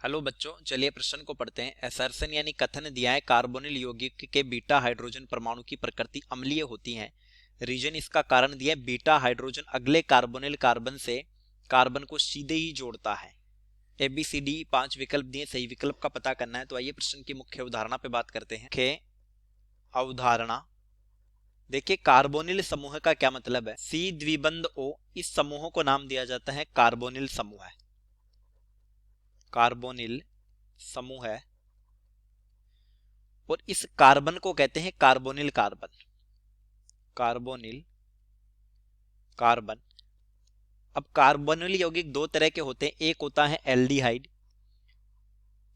Hello बच्चों, चलिए प्रश्न को पढ़ते हैं। असर्शन यानी कथन दिया है कार्बोनिल यौगिक के बीटा हाइड्रोजन परमाणु की प्रकृति अम्लीय होती है। रीजन इसका कारण दिया है, बीटा हाइड्रोजन अगले कार्बोनिल कार्बन से कार्बन को सीधे ही जोड़ता है। ए बी सी डी 5 विकल्प दिए, सही विकल्प का पता करना है। तो आइए प्रश्न की मुख्य अवधारणा पे बात करते हैं। मुख्य अवधारणा देखिए, कार्बोनिल समूह का क्या मतलब है। सी द्विबंध O, इस समूह को नाम दिया जाता है कार्बोनिल समूह है। कार्बोनिल समूह है और इस कार्बन को कहते हैं कार्बोनिल कार्बन। Carbonyl carbon. अब कार्बोनिल यौगिक दो तरह के होते हैं। एक होता है एल्डिहाइड,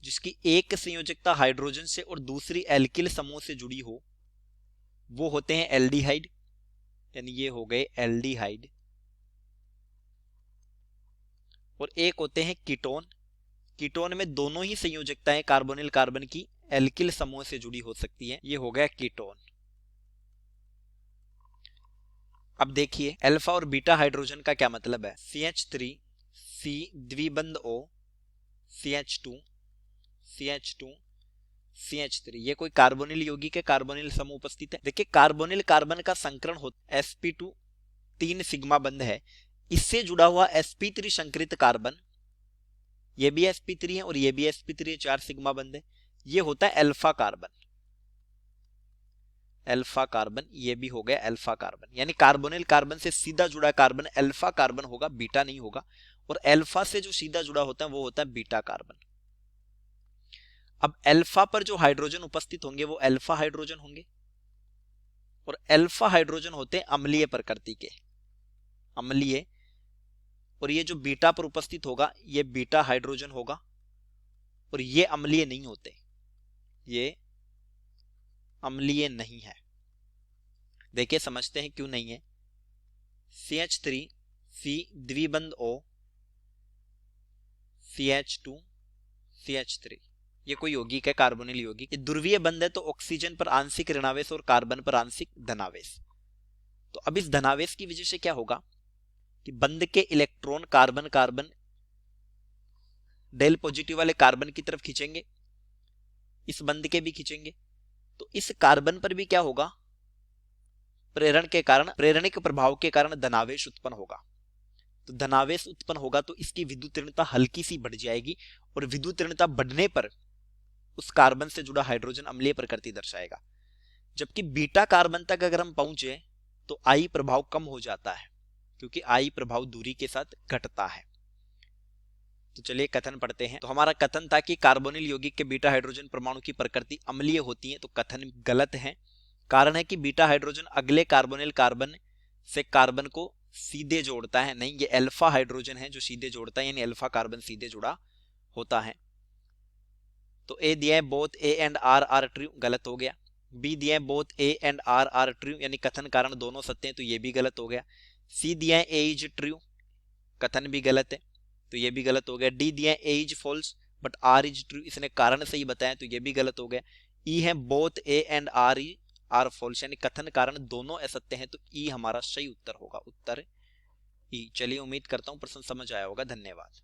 जिसकी एक संयोजकता हाइड्रोजन से और दूसरी एल्किल समूह से जुड़ी हो, वो होते हैं एल्डिहाइड। यानी ये हो गए एल्डिहाइड। और एक होते हैं कीटोन। कीटोन में दोनों ही संयोजकताएं कार्बोनिल कार्बन की एल्किल समूह से जुड़ी हो सकती है। ये हो गया कीटोन। अब देखिए, अल्फा और बीटा हाइड्रोजन का क्या मतलब है। CH3 C द्विबंध O CH2 CH2 CH3, ये कोई कार्बोनिल यौगिक है, कार्बोनिल समूह उपस्थित है। देखिए, कार्बोनिल कार्बन का संकरण होता sp2 3 सिग्मा बंध है। इससे जुड़ा हुआ sp3 संकरित कार्बन, ये भी sp3 है और ये भी sp3 है, 4 सिग्मा बंध है। ये होता है अल्फा कार्बन। अल्फा कार्बन, ये भी हो गया अल्फा कार्बन। यानी कार्बोनिल कार्बन से सीधा जुड़ा कार्बन अल्फा कार्बन होगा, बीटा नहीं होगा। और अल्फा से जो सीधा जुड़ा होता है वो होता है बीटा कार्बन। अब अल्फा पर जो हाइड्रोजन उपस्थित होंगे वो अल्फा हाइड्रोजन होंगे, और अल्फा हाइड्रोजन होते हैं अम्लीय प्रकृति के, अम्लीय। और ये जो बीटा पर उपस्थित होगा ये बीटा हाइड्रोजन होगा, और ये अम्लीय नहीं होते, ये अम्लीय नहीं है। देखिए, समझते हैं क्यों नहीं है। CH3 C द्विबंध O CH2 CH3, ये कोई यौगिक है, कार्बोनिल यौगिक। ये ध्रुवीय बंध है, तो ऑक्सीजन पर आंशिक ऋणावेश और कार्बन पर आंशिक धनावेश। तो अब इस धनावेश की वजह से क्या होगा कि बंध के इलेक्ट्रॉन कार्बन कार्बन डेल पॉजिटिव वाले कार्बन की तरफ खींचेंगे, इस बंध के भी खींचेंगे। तो इस कार्बन पर भी क्या होगा, प्रेरण के कारण, प्रेरणिक प्रभाव के कारण धनावेश उत्पन्न होगा। तो धनावेश उत्पन्न होगा तो इसकी विद्युत ऋणता हल्की सी बढ़ जाएगी, और विद्युत ऋणता बढ़ने पर उस कार्बन से जुड़ा हाइड्रोजन अम्लीय प्रकृति दर्शाएगा। जबकि बीटा कार्बन तक अगर हम पहुंचे तो आई प्रभाव कम हो जाता है, क्योंकि आई प्रभाव दूरी के साथ घटता है। तो चलिए कथन पढ़ते हैं। तो हमारा कथन था कि कार्बोनिल यौगिक के बीटा हाइड्रोजन परमाणु की प्रकृति अम्लीय होती है। तो कथन गलत है। कारण है कि बीटा हाइड्रोजन अगले कार्बोनिल कार्बन से कार्बन को सीधे जोड़ता है। नहीं, ये अल्फा हाइड्रोजन है जो सीधे जोड़ता है, यानी अल्फा कार्बन सीधे जुड़ा होता है। तो ए दिया है both A and R are true, गलत हो गया। बी दिया है both A and R are true, यानी कथन कारण दोनों सत्य हैं, तो ये भी गलत हो गया। सी दिया है ए इज ट्रू, कथन भी गलत है, तो ये भी गलत हो गया। डी दिया है A is false but R is true, इसने कारण सही बताया, तो ये भी गलत हो गया। ई है both A and R false, यानी कथन कारण दोनों असत्य हैं, तो ई हमारा सही उत्तर होगा, उत्तर ई। चलिए, उम्मीद करता हूं प्रश्न समझ आया होगा। धन्यवाद।